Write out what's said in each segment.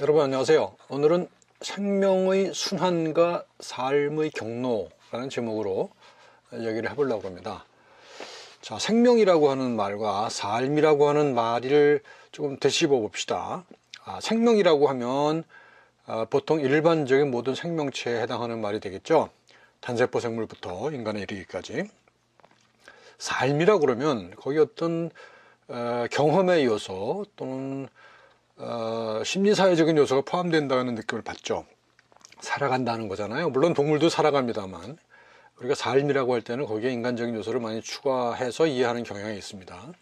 여러분 안녕하세요. 오늘은 생명의 순환과 삶의 경로라는 제목으로 얘기를 해보려고 합니다. 자, 생명이라고 하는 말과 삶이라고 하는 말을 조금 되씹어 봅시다. 생명이라고 하면 보통 일반적인 모든 생명체에 해당하는 말이 되겠죠. 단세포 생물부터 인간에 이르기까지. 삶이라고 그러면 거기 어떤 경험의 요소 또는 심리사회적인 요소가 포함된다는 느낌을 받죠. 살아간다는 거잖아요. 물론 동물도 살아갑니다만 우리가 삶이라고 할 때는 거기에 인간적인 요소를 많이 추가해서 이해하는 경향이 있습니다.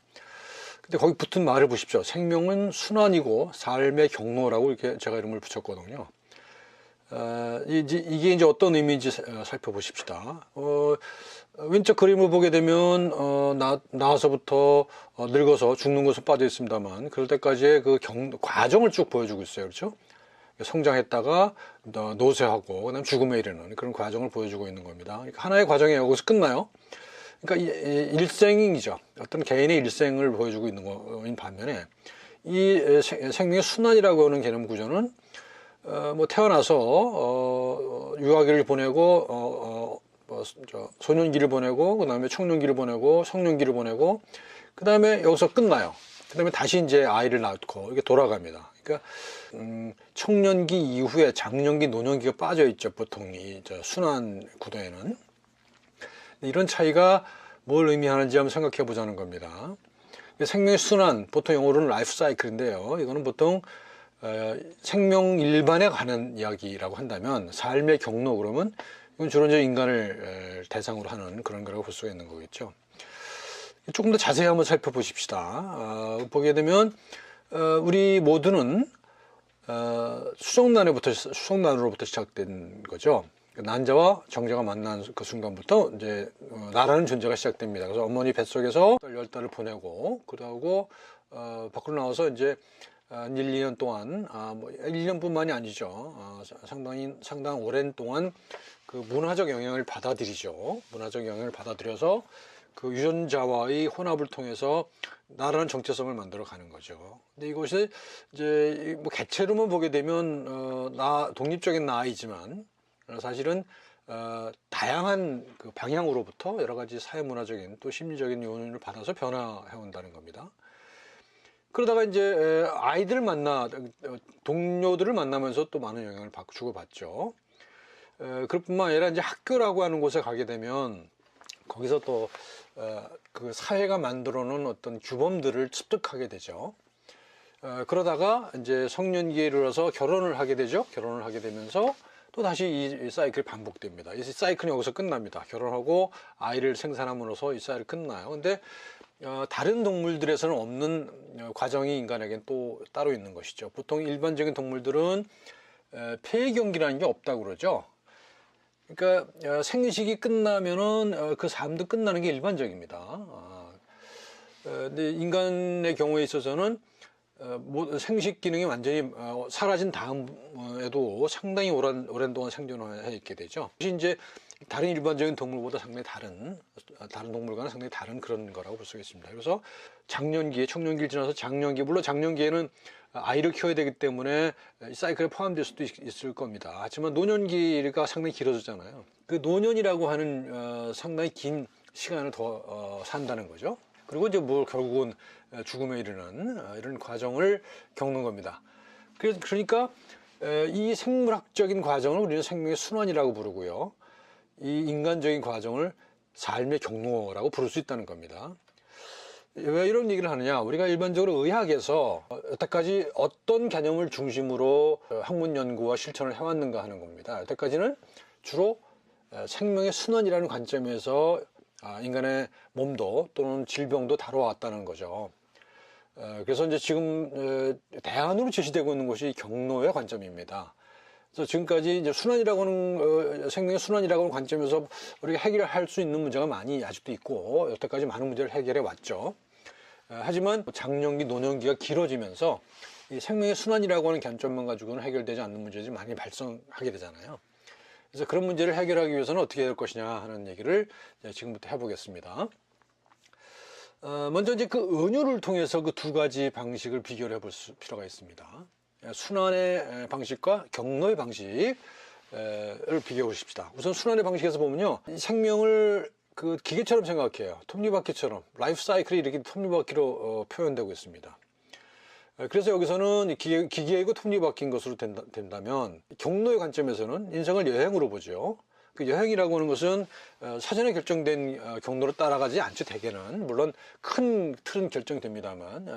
근데 거기 붙은 말을 보십시오. 생명은 순환이고 삶의 경로라고 이렇게 제가 이름을 붙였거든요. 이게 이제 어떤 의미인지 살펴보십시다. 왼쪽 그림을 보게 되면 나와서부터 늙어서 죽는 것은 빠져 있습니다만 그럴 때까지의 그 과정을 쭉 보여주고 있어요. 그렇죠? 성장했다가 노쇠하고 그다음 죽음에 이르는 그런 과정을 보여주고 있는 겁니다. 그러니까 하나의 과정이 여기서 끝나요. 그러니까 일생이죠. 어떤 개인의 일생을 보여주고 있는 거인 반면에 이 생명의 순환이라고 하는 개념 구조는 태어나서 유아기를 보내고 소년기를 보내고 그다음에 청년기를 보내고 성년기를 보내고 그다음에 여기서 끝나요. 그다음에 다시 이제 아이를 낳고 이게 돌아갑니다. 그러니까 청년기 이후에 장년기, 노년기가 빠져 있죠. 보통 이 순환 구도에는 이런 차이가 뭘 의미하는지 한번 생각해 보자는 겁니다. 생명의 순환, 보통 영어로는 라이프 사이클인데요. 이거는 보통 생명 일반에 관한 이야기라고 한다면 삶의 경로 그러면 이건 주로 이제 인간을 대상으로 하는 그런 거라고 볼 수가 있는 거겠죠. 조금 더 자세히 한번 살펴보십시다. 보게 되면 우리 모두는 수정란으로부터 시작된 거죠. 난자와 정자가 만난 그 순간부터 이제 나라는 존재가 시작됩니다. 그래서 어머니 뱃속에서 10달을 보내고 그러고 밖으로 나와서 이제 1, 2년 동안 1년뿐만이 아니죠. 상당히 오랜 동안 그 문화적 영향을 받아들이죠. 문화적 영향을 받아들여서 그 유전자와의 혼합을 통해서 나라는 정체성을 만들어 가는 거죠. 근데 이것이 이제 개체로만 보게 되면 독립적인 나이지만 사실은 다양한 그 방향으로부터 여러 가지 사회문화적인 또 심리적인 요인을 받아서 변화해 온다는 겁니다. 그러다가 이제 동료들을 만나면서 또 많은 영향을 주고받죠. 그럴 뿐만 아니라 이제 학교라고 하는 곳에 가게 되면 거기서 또 그 사회가 만들어 놓은 어떤 규범들을 습득하게 되죠. 그러다가 이제 성년기에 이르러서 결혼을 하게 되죠. 결혼을 하게 되면서 또 다시 이 사이클이 반복됩니다. 이 사이클은 여기서 끝납니다. 결혼하고 아이를 생산함으로써 이 사이클이 끝나요. 근데 다른 동물들에서는 없는 과정이 인간에겐 또 따로 있는 것이죠. 보통 일반적인 동물들은 폐경기라는 게 없다고 그러죠. 그러니까 생식이 끝나면은 그 삶도 끝나는 게 일반적입니다. 근데 인간의 경우에 있어서는 생식 기능이 완전히 사라진 다음에도 상당히 오랜 동안 생존해 있게 되죠. 그것이 이제 다른 일반적인 동물보다 상당히 다른 동물과는 상당히 다른 그런 거라고 볼 수가 있습니다. 그래서 장년기에 청년기를 지나서 장년기, 물론 장년기에는 아이를 키워야 되기 때문에 이 사이클에 포함될 수도 있을 겁니다. 하지만 노년기가 상당히 길어졌잖아요. 그 노년이라고 하는 상당히 긴 시간을 더 산다는 거죠. 그리고 이제 결국은 죽음에 이르는 이런 과정을 겪는 겁니다. 그러니까 이 생물학적인 과정을 우리는 생명의 순환이라고 부르고요. 이 인간적인 과정을 삶의 경로라고 부를 수 있다는 겁니다. 왜 이런 얘기를 하느냐? 우리가 일반적으로 의학에서 여태까지 어떤 개념을 중심으로 학문 연구와 실천을 해왔는가 하는 겁니다. 여태까지는 주로 생명의 순환이라는 관점에서 인간의 몸도 또는 질병도 다뤄왔다는 거죠. 그래서 이제 지금 대안으로 제시되고 있는 것이 경로의 관점입니다. 그래서 지금까지 이제 순환이라고 하는 생명의 순환이라고 하는 관점에서 우리가 해결할 수 있는 문제가 많이 아직도 있고 여태까지 많은 문제를 해결해 왔죠. 하지만 장년기, 노년기가 길어지면서 이 생명의 순환이라고 하는 관점만 가지고는 해결되지 않는 문제들이 많이 발생하게 되잖아요. 그래서 그런 문제를 해결하기 위해서는 어떻게 해야 될 것이냐 하는 얘기를 지금부터 해보겠습니다. 먼저 이제 그 은유를 통해서 그 두 가지 방식을 비교를 해볼 필요가 있습니다. 순환의 방식과 경로의 방식을 비교해 보십시다. 우선 순환의 방식에서 보면요, 생명을 그 기계처럼 생각해요. 톱니바퀴처럼 라이프 사이클이 이렇게 톱니바퀴로 표현되고 있습니다. 그래서 여기서는 기계이고 톱니바퀴인 것으로 된다면, 경로의 관점에서는 인생을 여행으로 보죠. 그 여행이라고 하는 것은 사전에 결정된 경로로 따라가지 않죠. 대개는 물론 큰 틀은 결정됩니다만,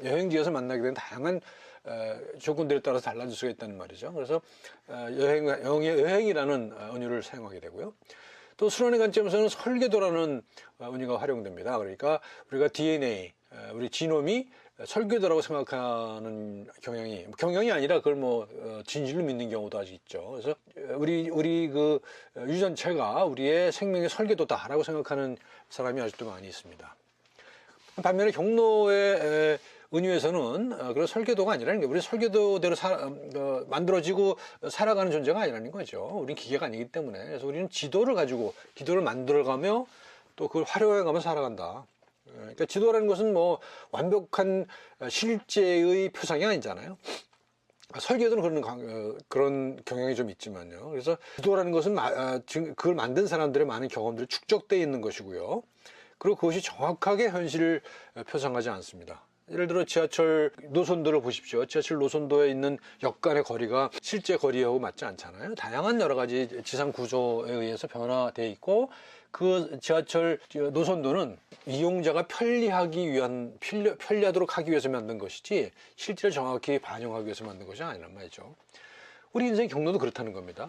여행지에서 만나게 되는 다양한 조건들에 따라서 달라질 수가 있다는 말이죠. 그래서 여행이라는 은유를 사용하게 되고요. 또 순환의 관점에서는 설계도라는 은유가 활용됩니다. 그러니까 우리가 DNA, 우리 지놈이 설계도라고 생각하는 경향이 아니라 그걸 진실로 믿는 경우도 아직 있죠. 그래서 우리 그 유전체가 우리의 생명의 설계도다라고 생각하는 사람이 아직도 많이 있습니다. 반면에 경로의 은유에서는 그런 설계도가 아니라는 게, 우리 설계도대로 만들어지고 살아가는 존재가 아니라는 거죠. 우리는 기계가 아니기 때문에. 그래서 우리는 지도를 가지고 기도를 만들어가며 또 그걸 활용해가며 살아간다. 그러니까 지도라는 것은 완벽한 실제의 표상이 아니잖아요. 설계도는 그런 경향이 좀 있지만요. 그래서 지도라는 것은 그걸 만든 사람들의 많은 경험들이 축적되어 있는 것이고요. 그리고 그것이 정확하게 현실을 표상하지 않습니다. 예를 들어 지하철 노선도를 보십시오. 지하철 노선도에 있는 역 간의 거리가 실제 거리하고 맞지 않잖아요. 다양한 여러 가지 지상 구조에 의해서 변화되어 있고, 그 지하철 노선도는 이용자가 편리하도록 하기 위해서 만든 것이지 실제를 정확히 반영하기 위해서 만든 것이 아니란 말이죠. 우리 인생의 경로도 그렇다는 겁니다.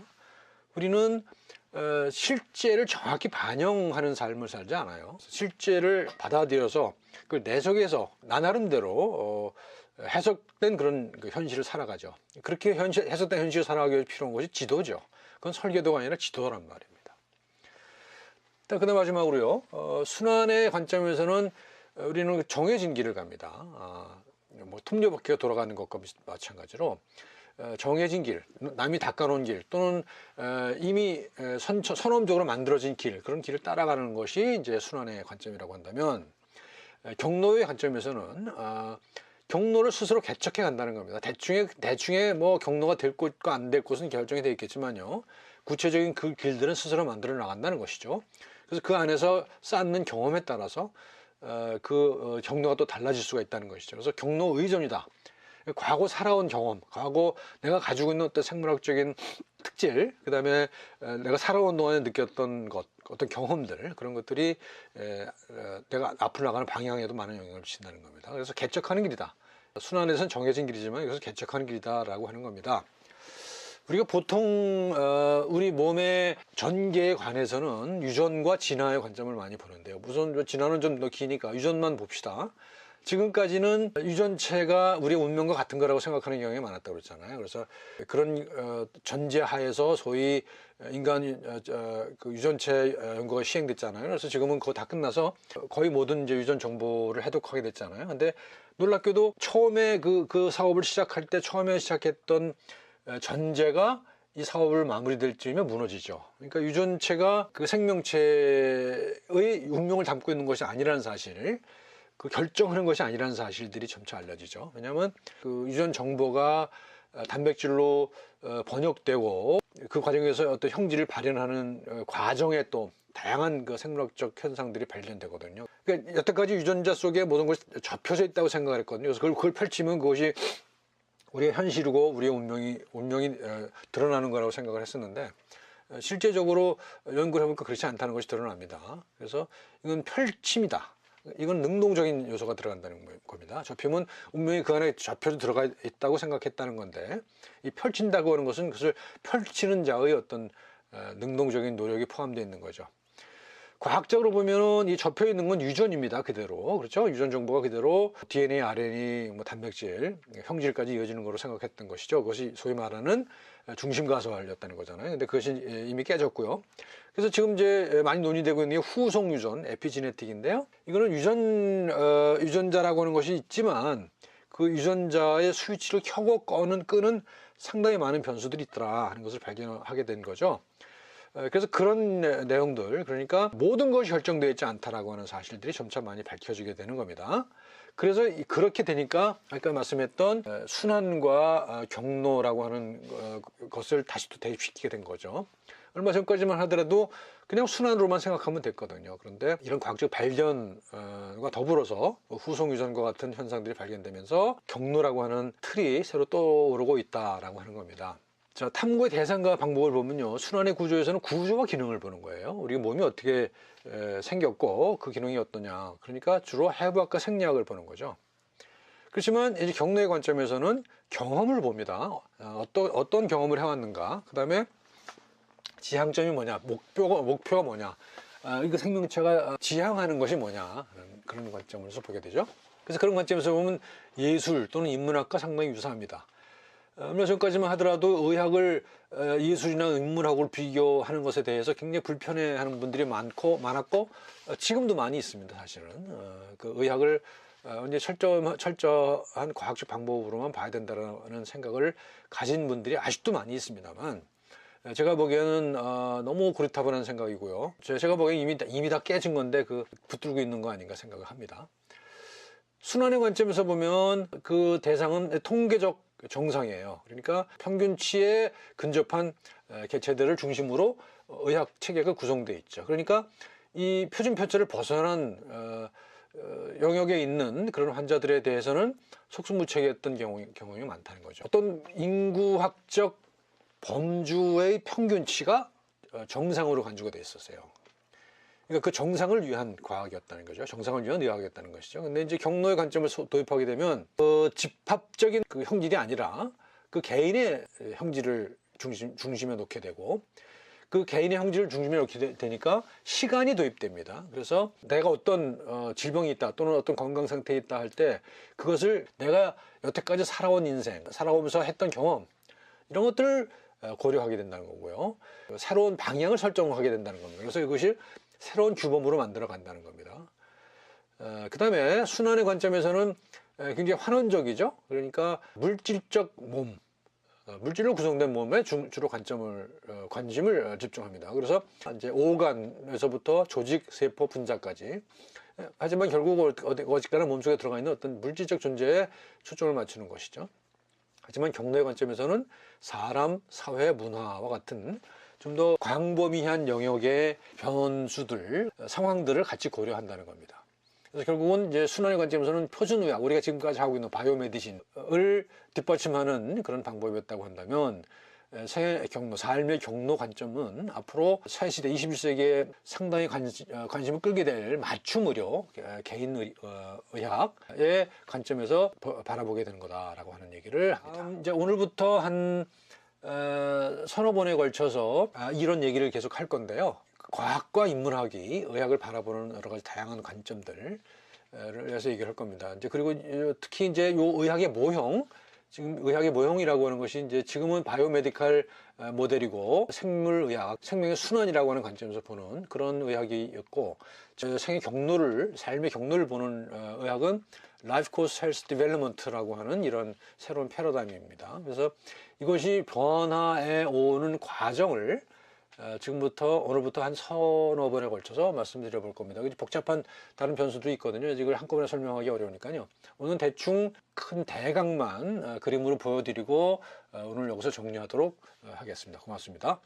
우리는 실제를 정확히 반영하는 삶을 살지 않아요. 실제를 받아들여서 그걸 내 속에서 나 나름대로 해석된 그런 현실을 살아가죠. 그렇게 해석된 현실을 살아가기 위해 필요한 것이 지도죠. 그건 설계도가 아니라 지도란 말입니다. 그다음 마지막으로요, 순환의 관점에서는 우리는 정해진 길을 갑니다. 톱니바퀴가 돌아가는 것과 마찬가지로 정해진 길, 남이 닦아놓은 길, 또는 이미 선언적으로 만들어진 길, 그런 길을 따라가는 것이 이제 순환의 관점이라고 한다면, 경로의 관점에서는 경로를 스스로 개척해 간다는 겁니다. 대충의 경로가 될 곳과 안 될 곳은 결정이 되어 있겠지만요, 구체적인 그 길들은 스스로 만들어 나간다는 것이죠. 그래서 그 안에서 쌓는 경험에 따라서 경로가 또 달라질 수가 있다는 것이죠. 그래서 경로 의존이다. 과거 살아온 경험, 과거 내가 가지고 있는 어떤 생물학적인 특질, 그 다음에 내가 살아온 동안에 느꼈던 어떤 경험들, 그런 것들이 내가 앞으로 나가는 방향에도 많은 영향을 미친다는 겁니다. 그래서 개척하는 길이다. 순환에서는 정해진 길이지만 여기서 개척하는 길이다라고 하는 겁니다. 우리가 보통 우리 몸의 전개에 관해서는 유전과 진화의 관점을 많이 보는데요. 우선 진화는 좀 더 기니까 유전만 봅시다. 지금까지는 유전체가 우리의 운명과 같은 거라고 생각하는 경향이 많았다고 그랬잖아요. 그래서 그런 전제하에서 소위 인간 그 유전체 연구가 시행됐잖아요. 그래서 지금은 그거 다 끝나서 거의 모든 이제 유전 정보를 해독하게 됐잖아요. 근데 놀랍게도 처음에 그 사업을 시작할 때 처음에 시작했던 전제가 이 사업을 마무리될 쯤이면 무너지죠. 그러니까 유전체가 그 생명체의 운명을 담고 있는 것이 아니라는 사실, 그 결정하는 것이 아니라는 사실들이 점차 알려지죠. 왜냐하면 그 유전 정보가 단백질로 번역되고 그 과정에서 어떤 형질을 발현하는 과정에 또 다양한 그 생물학적 현상들이 발견되거든요. 그러니까 여태까지 유전자 속에 모든 것이 접혀져 있다고 생각을 했거든요. 그래서 그걸 펼치면 그것이 우리의 현실이고 우리의 운명이 드러나는 거라고 생각을 했었는데, 실제적으로 연구를 해보니까 그렇지 않다는 것이 드러납니다. 그래서 이건 펼침이다. 이건 능동적인 요소가 들어간다는 겁니다. 접히면 운명이 그 안에 접혀져 들어가 있다고 생각했다는 건데, 이 펼친다고 하는 것은 그것을 펼치는 자의 어떤 능동적인 노력이 포함되어 있는 거죠. 과학적으로 보면은 이 접혀 있는 건 유전입니다. 그대로. 그렇죠? 유전 정보가 그대로 DNA, RNA, 단백질, 형질까지 이어지는 거로 생각했던 것이죠. 그것이 소위 말하는 중심 가설이었다는 거잖아요. 근데 그것이 이미 깨졌고요. 그래서 지금 이제 많이 논의되고 있는 게 후속 유전, 에피지네틱인데요. 이거는 유전자라고 하는 것이 있지만 그 유전자의 스위치를 켜고 끄는 상당히 많은 변수들이 있더라 하는 것을 발견하게 된 거죠. 그래서 그런 내용들, 그러니까 모든 것이 결정되어 있지 않다라고 하는 사실들이 점차 많이 밝혀지게 되는 겁니다. 그래서 그렇게 되니까 아까 말씀했던 순환과 경로라고 하는 것을 다시 또 대입시키게 된 거죠. 얼마 전까지만 하더라도 그냥 순환으로만 생각하면 됐거든요. 그런데 이런 과학적 발견과 더불어서 후속 유전과 같은 현상들이 발견되면서 경로라고 하는 틀이 새로 떠오르고 있다라고 하는 겁니다. 자, 탐구의 대상과 방법을 보면요, 순환의 구조에서는 구조와 기능을 보는 거예요. 우리 몸이 어떻게 생겼고 그 기능이 어떠냐. 그러니까 주로 해부학과 생리학을 보는 거죠. 그렇지만 이제 경로의 관점에서는 경험을 봅니다. 어떤 경험을 해왔는가. 그 다음에 지향점이 뭐냐, 목표가 뭐냐, 이거 생명체가 지향하는 것이 뭐냐, 그런 관점에서 보게 되죠. 그래서 그런 관점에서 보면 예술 또는 인문학과 상당히 유사합니다. 얼마 전까지만 하더라도 의학을 예술이나 인문학으로 비교하는 것에 대해서 굉장히 불편해하는 분들이 많았고 지금도 많이 있습니다. 사실은 그 의학을 이제 철저한 과학적 방법으로만 봐야 된다는 생각을 가진 분들이 아직도 많이 있습니다만, 제가 보기에는 너무 고리타분한 생각이고요. 제가 보기에는 이미 다 깨진 건데 붙들고 있는 거 아닌가 생각을 합니다. 순환의 관점에서 보면 그 대상은 통계적 정상이에요. 그러니까 평균치에 근접한 개체들을 중심으로 의학 체계가 구성되어 있죠. 그러니까 이 표준표처를 벗어난 영역에 있는 그런 환자들에 대해서는 속수무책이었던 경우가 많다는 거죠. 어떤 인구학적 범주의 평균치가 정상으로 간주가 돼 있었어요. 그러니까 그 정상을 위한 과학이었다는 거죠. 정상을 위한 의학이었다는 것이죠. 근데 이제 경로의 관점을 도입하게 되면 집합적인 그 형질이 아니라 그 개인의 형질을 중심에 놓게 되고, 그 개인의 형질을 중심에 놓게 되니까 시간이 도입됩니다. 그래서 내가 어떤 질병이 있다 또는 어떤 건강 상태에 있다 할 때 그것을 내가 여태까지 살아온 인생, 살아오면서 했던 경험, 이런 것들을 고려하게 된다는 거고요. 새로운 방향을 설정하게 된다는 겁니다. 그래서 이것이 새로운 규범으로 만들어 간다는 겁니다. 그 다음에 순환의 관점에서는 굉장히 환원적이죠. 그러니까 물질적 몸, 물질로 구성된 몸에 주로 관심을 집중합니다. 그래서 이제 오간에서부터 조직, 세포, 분자까지. 하지만 결국 어디까나 몸속에 들어가 있는 어떤 물질적 존재에 초점을 맞추는 것이죠. 하지만 경로의 관점에서는 사람, 사회, 문화와 같은 좀 더 광범위한 영역의 변수들, 상황들을 같이 고려한다는 겁니다. 그래서 결국은 이제 순환의 관점에서는 표준의학, 우리가 지금까지 하고 있는 바이오메디신을 뒷받침하는 그런 방법이었다고 한다면, 삶의 경로 관점은 앞으로 차시대 21세기에 상당히 관심을 끌게 될 맞춤의료, 개인 의학의 관점에서 바라보게 되는 거다라고 하는 얘기를 합니다. 이제 오늘부터 한 서너 번에 걸쳐서 이런 얘기를 계속 할 건데요. 과학과 인문학이 의학을 바라보는 여러 가지 다양한 관점들을 위해서 얘기를 할 겁니다. 이제 그리고 특히 이제 요 의학의 모형, 지금 의학의 모형이라고 하는 것이 이제 지금은 바이오메디칼 모델이고 생물의학, 생명의 순환이라고 하는 관점에서 보는 그런 의학이었고, 삶의 경로를 보는 의학은 Life Course Health Development라고 하는 이런 새로운 패러다임입니다. 그래서 이것이 변화해 오는 과정을 지금부터 오늘부터 한 서너 번에 걸쳐서 말씀드려 볼 겁니다. 복잡한 다른 변수도 있거든요. 이걸 한꺼번에 설명하기 어려우니까요. 오늘 대충 큰 대강만 그림으로 보여드리고 오늘 여기서 정리하도록 하겠습니다. 고맙습니다.